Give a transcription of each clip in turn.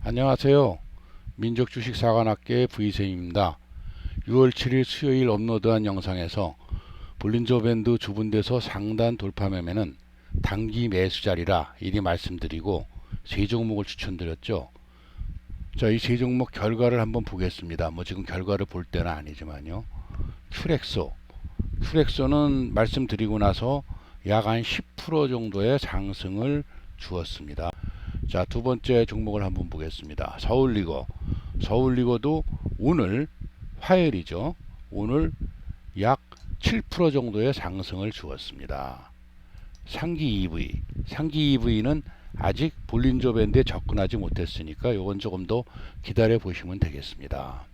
안녕하세요. 민족주식사관학교의 V쌤입니다. 6월 7일 수요일 업로드한 영상에서 볼린저 밴드 주분돼서 상단 돌파 매매는 단기 매수 자리라 이리 말씀드리고 세 종목을 추천드렸죠. 자, 이 세 종목 결과를 한번 보겠습니다. 지금 결과를 볼 때는 아니지만요. 큐렉소는 말씀드리고 나서 약 한 10% 정도의 상승을 주었습니다. 자, 두 번째 종목을 한번 보겠습니다. 서울리거도 오늘 화요일이죠. 오늘 약 7% 정도의 상승을 주었습니다. 상기 EV는 아직 볼린저 밴드에 접근하지 못했으니까 요건 조금 더 기다려 보시면 되겠습니다.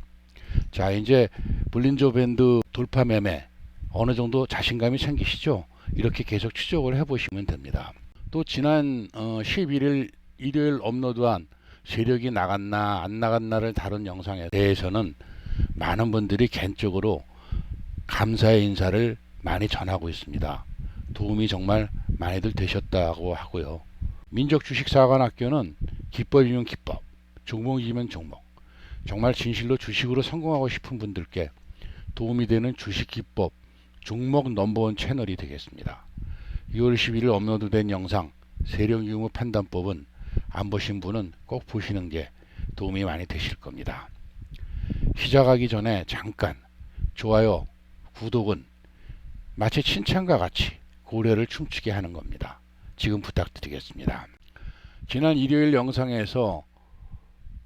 자, 이제 볼린저 밴드 돌파 매매 어느 정도 자신감이 생기시죠? 이렇게 계속 추적을 해 보시면 됩니다. 또 지난 11일 일요일 업로드한 세력이 나갔나 안 나갔나를 다룬 영상에 대해서는 많은 분들이 개인적으로 감사의 인사를 많이 전하고 있습니다. 도움이 정말 많이들 되셨다고 하고요. 민족주식사관학교는 기법이면 기법, 종목이면 종목, 정말 진실로 주식으로 성공하고 싶은 분들께 도움이 되는 주식 기법, 종목 넘버원 채널이 되겠습니다. 2월 11일 업로드된 영상 세력 유무 판단법은 안 보신 분은 꼭 보시는 게 도움이 많이 되실 겁니다. 시작하기 전에 잠깐 좋아요, 구독은 마치 칭찬과 같이 고래를 춤추게 하는 겁니다. 지금 부탁드리겠습니다. 지난 일요일 영상에서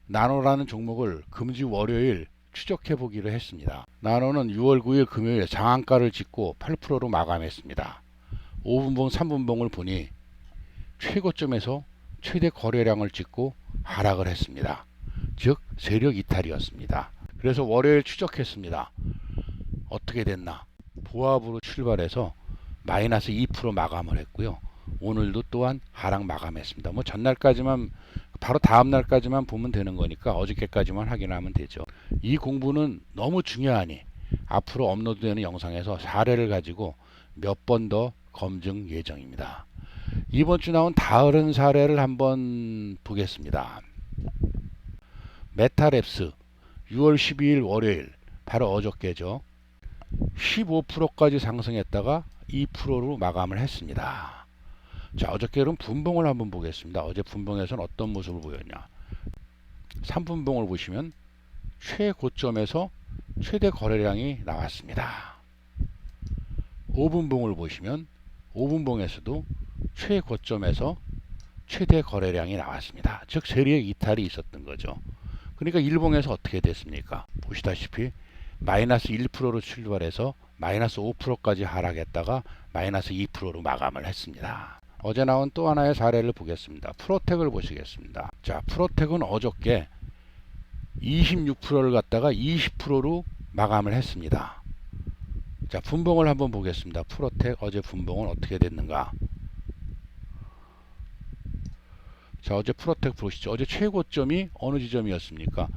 나노라는 종목을 금주 월요일 추적해 보기로 했습니다. 나노는 6월 9일 금요일 장안가를 찍고 8%로 마감했습니다. 5분봉 3분봉을 보니 최고점에서 최대 거래량을 찍고 하락을 했습니다. 즉 세력 이탈이었습니다. 그래서 월요일 추적했습니다. 어떻게 됐나? 보합으로 출발해서 마이너스 2% 마감을 했고요. 오늘도 또한 하락 마감했습니다. 전날까지만 바로 다음 날까지만 보면 되는 거니까 어저께까지만 확인하면 되죠. 이 공부는 너무 중요하니 앞으로 업로드되는 영상에서 사례를 가지고 몇 번 더 검증 예정입니다. 이번 주 나온 다른 사례를 한번 보겠습니다. 메타랩스 6월 12일 월요일 바로 어저께죠. 15%까지 상승했다가 2%로 마감을 했습니다. 자, 어저께는 분봉을 한번 보겠습니다. 어제 분봉에서는 어떤 모습을 보였냐. 3분봉을 보시면 최고점에서 최대 거래량이 나왔습니다. 5분봉을 보시면 5분봉에서도 최고점에서 최대 거래량이 나왔습니다. 즉 세력 이탈이 있었던 거죠. 그러니까 일봉에서 어떻게 됐습니까? 보시다시피 마이너스 1%로 출발해서 마이너스 5%까지 하락했다가 마이너스 2%로 마감을 했습니다. 어제 나온 또 하나의 사례를 보겠습니다. 프로텍을 보시겠습니다. 자, 프로텍은 어저께 26%를 갖다가 20%로 마감을 했습니다. 자, 분봉을 한번 보겠습니다. 프로텍 어제 분봉은 어떻게 됐는가? 자, 어제 프로텍 보시죠. 어제 최고점이 어느 지점이었습니까?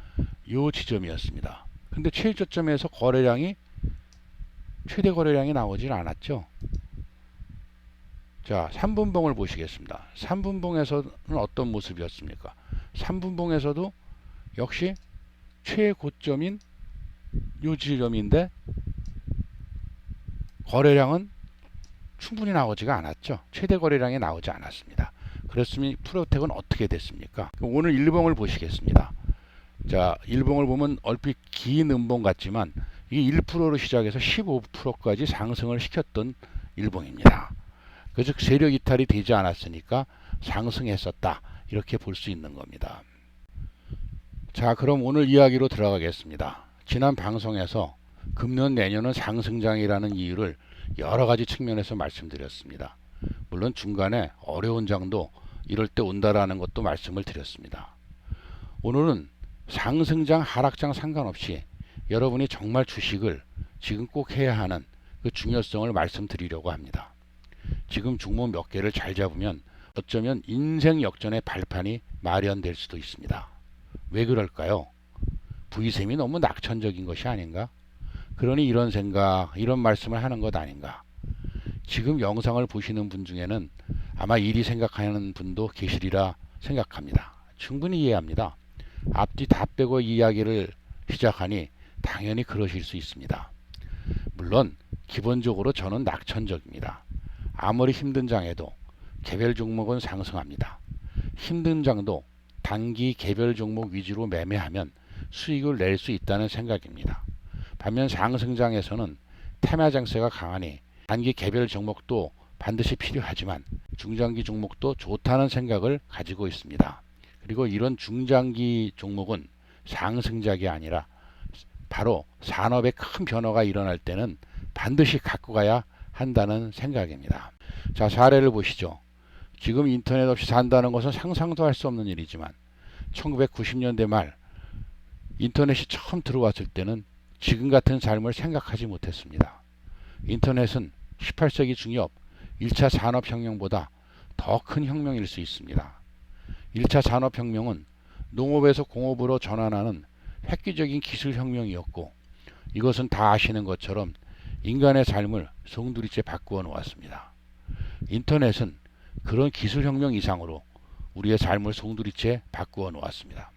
요 지점이었습니다. 근데 최저점에서 거래량이 최대 거래량이 나오질 않았죠. 자, 3분봉을 보시겠습니다. 3분봉에서는 어떤 모습이었습니까? 3분봉에서도 역시 최고점인 요 지점인데 거래량은 충분히 나오지가 않았죠. 최대 거래량이 나오지 않았습니다. 그렇으면 프로텍은 어떻게 됐습니까? 오늘 일봉을 보시겠습니다. 자, 일봉을 보면 얼핏 긴 음봉 같지만 이게 1%로 시작해서 15%까지 상승을 시켰던 일봉입니다. 즉 세력 이탈이 되지 않았으니까 상승했었다 이렇게 볼 수 있는 겁니다. 자, 그럼 오늘 이야기로 들어가겠습니다. 지난 방송에서 금년 내년은 상승장이라는 이유를 여러 가지 측면에서 말씀드렸습니다. 물론 중간에 어려운 장도 이럴 때 온다라는 것도 말씀을 드렸습니다. 오늘은 상승장 하락장 상관없이 여러분이 정말 주식을 지금 꼭 해야 하는 그 중요성을 말씀드리려고 합니다. 지금 종목 몇 개를 잘 잡으면 어쩌면 인생 역전의 발판이 마련될 수도 있습니다. 왜 그럴까요? V쌤이 너무 낙천적인 것이 아닌가? 그러니 이런 생각, 이런 말씀을 하는 것 아닌가? 지금 영상을 보시는 분 중에는 아마 이리 생각하는 분도 계시리라 생각합니다. 충분히 이해합니다. 앞뒤 다 빼고 이야기를 시작하니 당연히 그러실 수 있습니다. 물론 기본적으로 저는 낙천적입니다. 아무리 힘든 장에도 개별 종목은 상승합니다. 힘든 장도 단기 개별 종목 위주로 매매하면 수익을 낼 수 있다는 생각입니다. 반면 상승장에서는 테마 장세가 강하니 단기 개별 종목도 반드시 필요하지만 중장기 종목도 좋다는 생각을 가지고 있습니다. 그리고 이런 중장기 종목은 상승작이 아니라 바로 산업에 큰 변화가 일어날 때는 반드시 갖고 가야 한다는 생각입니다. 자, 사례를 보시죠. 지금 인터넷 없이 산다는 것은 상상도 할 수 없는 일이지만 1990년대 말 인터넷이 처음 들어왔을 때는 지금 같은 삶을 생각하지 못했습니다. 인터넷은 18세기 중엽 1차 산업혁명보다 더 큰 혁명일 수 있습니다. 1차 산업혁명은 농업에서 공업으로 전환하는 획기적인 기술혁명이었고 이것은 다 아시는 것처럼 인간의 삶을 송두리째 바꾸어 놓았습니다. 인터넷은 그런 기술혁명 이상으로 우리의 삶을 송두리째 바꾸어 놓았습니다.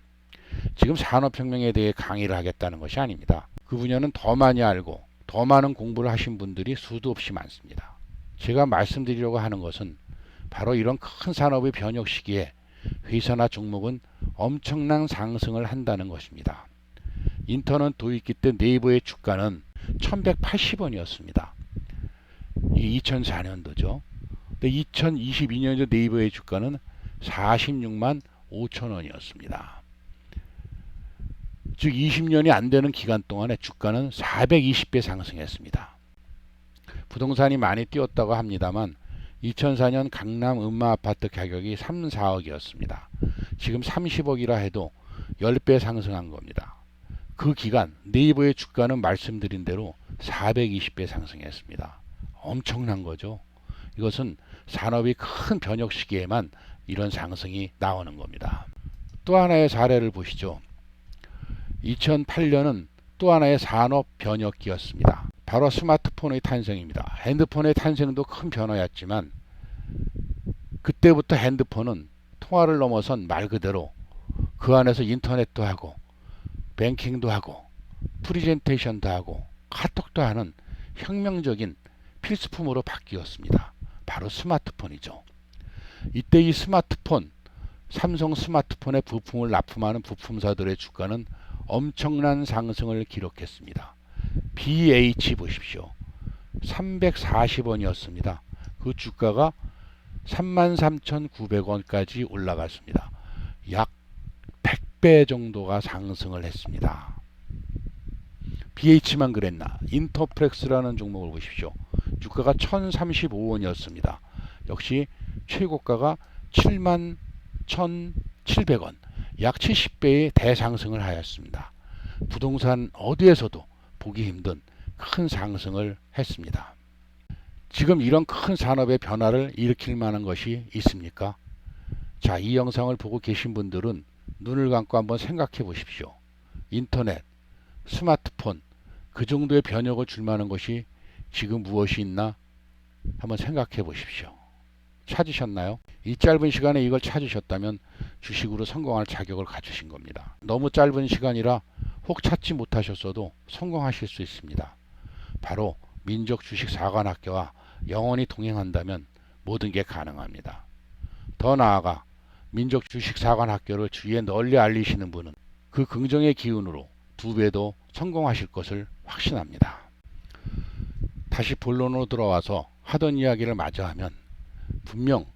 지금 산업혁명에 대해 강의를 하겠다는 것이 아닙니다. 그 분야는 더 많이 알고 더 많은 공부를 하신 분들이 수도 없이 많습니다. 제가 말씀드리려고 하는 것은 바로 이런 큰 산업의 변혁 시기에 회사나 종목은 엄청난 상승을 한다는 것입니다. 인터넷 도입기 때 네이버의 주가는 1180원이었습니다. 이게 2004년도죠. 근데 2022년도 네이버의 주가는 46만 5천원이었습니다. 즉 20년이 안 되는 기간 동안에 주가는 420배 상승했습니다. 부동산이 많이 뛰었다고 합니다만 2004년 강남 음마 아파트 가격이 3, 4억이었습니다. 지금 30억이라 해도 10배 상승한 겁니다. 그 기간 네이버의 주가는 말씀드린 대로 420배 상승했습니다. 엄청난 거죠. 이것은 산업이 큰 변혁 시기에만 이런 상승이 나오는 겁니다. 또 하나의 사례를 보시죠. 2008년은 또 하나의 산업 변혁기였습니다. 바로 스마트폰의 탄생입니다. 핸드폰의 탄생도 큰 변화였지만 그때부터 핸드폰은 통화를 넘어선 말 그대로 그 안에서 인터넷도 하고 뱅킹도 하고 프리젠테이션도 하고 카톡도 하는 혁명적인 필수품으로 바뀌었습니다. 바로 스마트폰이죠. 이때 이 스마트폰, 삼성 스마트폰의 부품을 납품하는 부품사들의 주가는 엄청난 상승을 기록했습니다. BH 보십시오. 340원이었습니다. 그 주가가 33,900원까지 올라갔습니다. 약 100배 정도가 상승을 했습니다. BH만 그랬나? 인터프렉스라는 종목을 보십시오. 주가가 1,035원이었습니다. 역시 최고가가 71,700원, 약 70배의 대상승을 하였습니다. 부동산 어디에서도 보기 힘든 큰 상승을 했습니다. 지금 이런 큰 산업의 변화를 일으킬 만한 것이 있습니까? 자, 이 영상을 보고 계신 분들은 눈을 감고 한번 생각해 보십시오. 인터넷, 스마트폰, 그 정도의 변혁을 줄 만한 것이 지금 무엇이 있나 한번 생각해 보십시오. 찾으셨나요? 이 짧은 시간에 이걸 찾으셨다면 주식으로 성공할 자격을 갖추신 겁니다. 너무 짧은 시간이라 혹 찾지 못하셨어도 성공하실 수 있습니다. 바로 민족주식사관학교와 영원히 동행한다면 모든 게 가능합니다. 더 나아가 민족주식사관학교를 주위에 널리 알리시는 분은 그 긍정의 기운으로 2배도 성공하실 것을 확신합니다. 다시 본론으로 들어와서 하던 이야기를 마저 하면 분명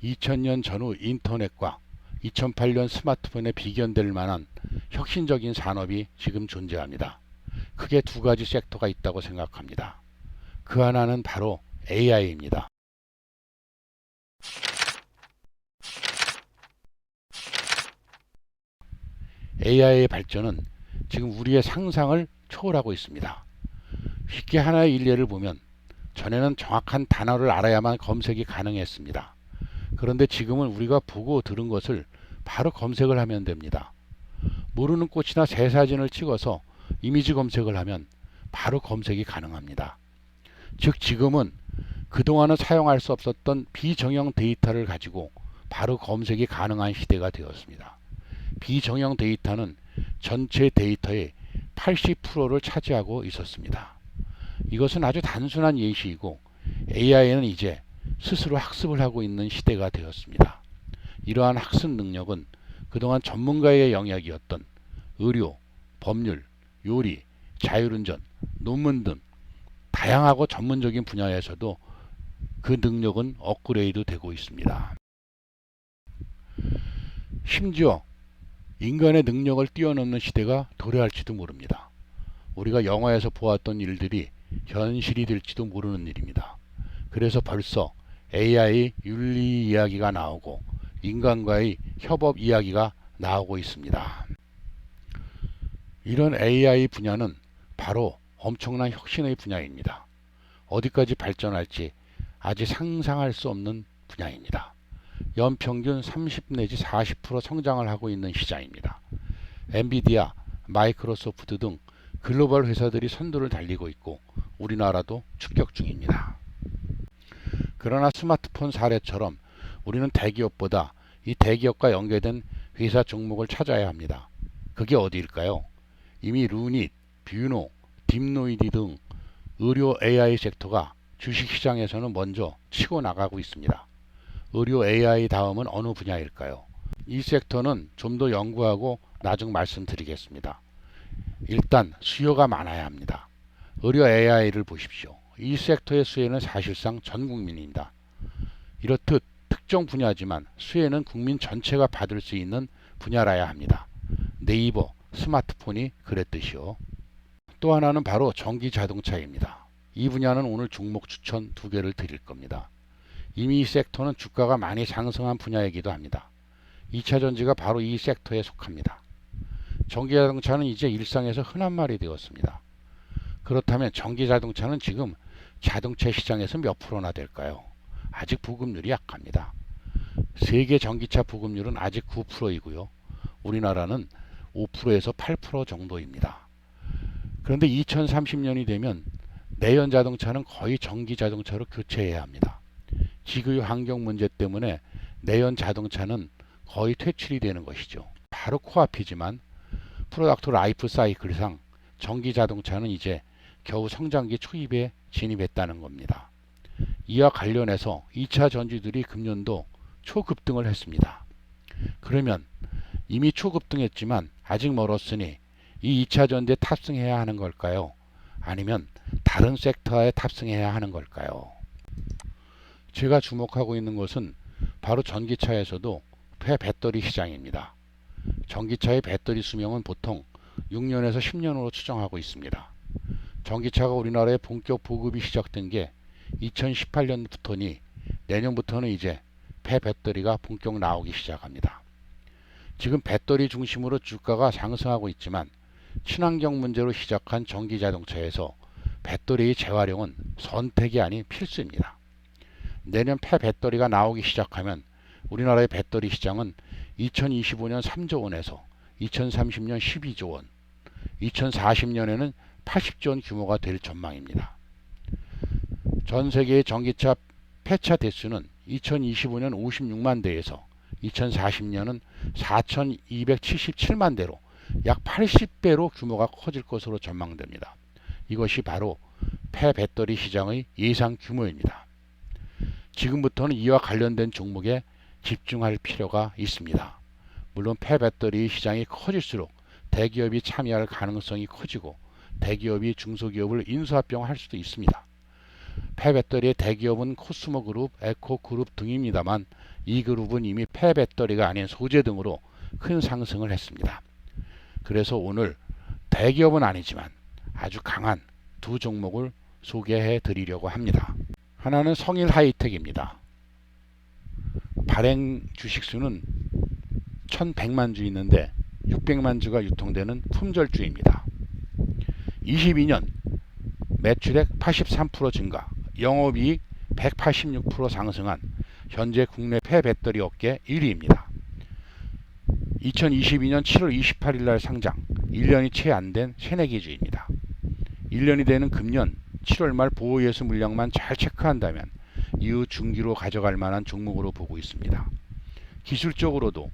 2000년 전후 인터넷과 2008년 스마트폰에 비견될 만한 혁신적인 산업이 지금 존재합니다. 크게 2가지 섹터가 있다고 생각합니다. 그 하나는 바로 AI입니다. AI의 발전은 지금 우리의 상상을 초월하고 있습니다. 쉽게 하나의 일례를 보면 전에는 정확한 단어를 알아야만 검색이 가능했습니다. 그런데 지금은 우리가 보고 들은 것을 바로 검색을 하면 됩니다. 모르는 꽃이나 새 사진을 찍어서 이미지 검색을 하면 바로 검색이 가능합니다. 즉 지금은 그동안은 사용할 수 없었던 비정형 데이터를 가지고 바로 검색이 가능한 시대가 되었습니다. 비정형 데이터는 전체 데이터의 80%를 차지하고 있었습니다. 이것은 아주 단순한 예시이고 AI는 이제 스스로 학습을 하고 있는 시대가 되었습니다. 이러한 학습 능력은 그동안 전문가의 영역이었던 의료, 법률, 요리, 자율운전, 논문 등 다양하고 전문적인 분야에서도 그 능력은 업그레이드 되고 있습니다. 심지어 인간의 능력을 뛰어넘는 시대가 도래할지도 모릅니다. 우리가 영화에서 보았던 일들이 현실이 될지도 모르는 일입니다. 그래서 벌써 AI 윤리 이야기가 나오고 인간과의 협업 이야기가 나오고 있습니다. 이런 AI 분야는 바로 엄청난 혁신의 분야입니다. 어디까지 발전할지 아직 상상할 수 없는 분야입니다. 연평균 30 내지 40% 성장을 하고 있는 시장입니다. 엔비디아, 마이크로소프트 등 글로벌 회사들이 선두를 달리고 있고 우리나라도 축격 중입니다. 그러나 스마트폰 사례처럼 우리는 대기업보다 이 대기업과 연계된 회사 종목을 찾아야 합니다. 그게 어디일까요? 이미 루닛, 뷰노, 딥노이디 등 의료 AI 섹터가 주식시장에서는 먼저 치고 나가고 있습니다. 의료 AI 다음은 어느 분야일까요? 이 섹터는 좀 더 연구하고 나중 말씀드리겠습니다. 일단 수요가 많아야 합니다. 의료 AI를 보십시오. 이 섹터의 수혜는 사실상 전 국민입니다. 이렇듯 특정 분야지만 수혜는 국민 전체가 받을 수 있는 분야라야 합니다. 네이버, 스마트폰이 그랬듯이요. 또 하나는 바로 전기 자동차입니다. 이 분야는 오늘 종목 추천 2개를 드릴 겁니다. 이미 이 섹터는 주가가 많이 상승한 분야이기도 합니다. 2차 전지가 바로 이 섹터에 속합니다. 전기 자동차는 이제 일상에서 흔한 말이 되었습니다. 그렇다면 전기 자동차는 지금 자동차 시장에서 몇 프로나 될까요? 아직 보급률이 약합니다. 세계 전기차 보급률은 아직 9%이고요. 우리나라는 5%에서 8% 정도입니다. 그런데 2030년이 되면 내연 자동차는 거의 전기 자동차로 교체해야 합니다. 지구의 환경 문제 때문에 내연 자동차는 거의 퇴출이 되는 것이죠. 바로 코앞이지만 프로덕트 라이프 사이클상 전기 자동차는 이제 겨우 성장기 초입에 진입했다는 겁니다. 이와 관련해서 2차 전지들이 금년도 초급등을 했습니다. 그러면 이미 초급등했지만 아직 멀었으니 이 2차 전지에 탑승해야 하는 걸까요? 아니면 다른 섹터에 탑승해야 하는 걸까요? 제가 주목하고 있는 것은 바로 전기차에서도 폐배터리 시장입니다. 전기차의 배터리 수명은 보통 6년에서 10년으로 추정하고 있습니다. 전기차가 우리나라에 본격 보급이 시작된 게 2018년부터니 내년부터는 이제 폐배터리가 본격 나오기 시작합니다. 지금 배터리 중심으로 주가가 상승하고 있지만 친환경 문제로 시작한 전기 자동차에서 배터리의 재활용은 선택이 아닌 필수입니다. 내년 폐배터리가 나오기 시작하면 우리나라의 배터리 시장은 2025년 3조 원에서 2030년 12조 원, 2040년에는 80조 원 규모가 될 전망입니다. 전 세계의 전기차 폐차 대수는 2025년 56만 대에서 2040년은 4,277만 대로 약 80배로 규모가 커질 것으로 전망됩니다. 이것이 바로 폐배터리 시장의 예상 규모입니다. 지금부터는 이와 관련된 종목에 집중할 필요가 있습니다. 물론 폐배터리 시장이 커질수록 대기업이 참여할 가능성이 커지고 대기업이 중소기업을 인수합병할 수도 있습니다. 폐배터리의 대기업은 코스모그룹, 에코그룹 등입니다만 이 그룹은 이미 폐배터리가 아닌 소재 등으로 큰 상승을 했습니다. 그래서 오늘 대기업은 아니지만 아주 강한 2 종목을 소개해 드리려고 합니다. 하나는 성일 하이텍입니다. 발행 주식수는 1100만 주 있는데 600만 주가 유통되는 품절주입니다. 22년 매출액 83% 증가, 영업이익 186% 상승한 현재 국내 폐배터리 업계 1위입니다. 2022년 7월 28일 날 상장, 1년이 채 안 된 새내기주입니다. 1년이 되는 금년 7월 말 보호예수 물량만 잘 체크한다면 이후 중기로 가져갈 만한 종목으로 보고 있습니다. 기술적으로도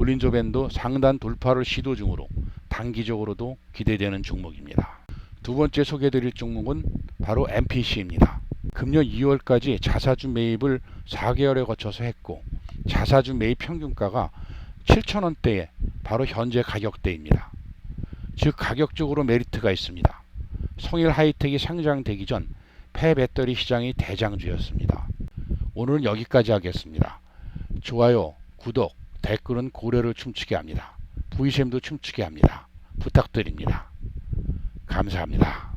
볼린저 밴도 상단 돌파를 시도 중으로 단기적으로도 기대되는 종목입니다. 두 번째 소개해드릴 종목은 바로 MPC입니다. 금년 2월까지 자사주 매입을 4개월에 거쳐서 했고 자사주 매입 평균가가 7,000원대에 바로 현재 가격대입니다. 즉 가격적으로 메리트가 있습니다. 성일 하이텍이 상장되기 전 폐배터리 시장이 대장주였습니다. 오늘은 여기까지 하겠습니다. 좋아요, 구독, 댓글은 고래를 춤추게 합니다. VCM도 춤추게 합니다. 부탁드립니다. 감사합니다.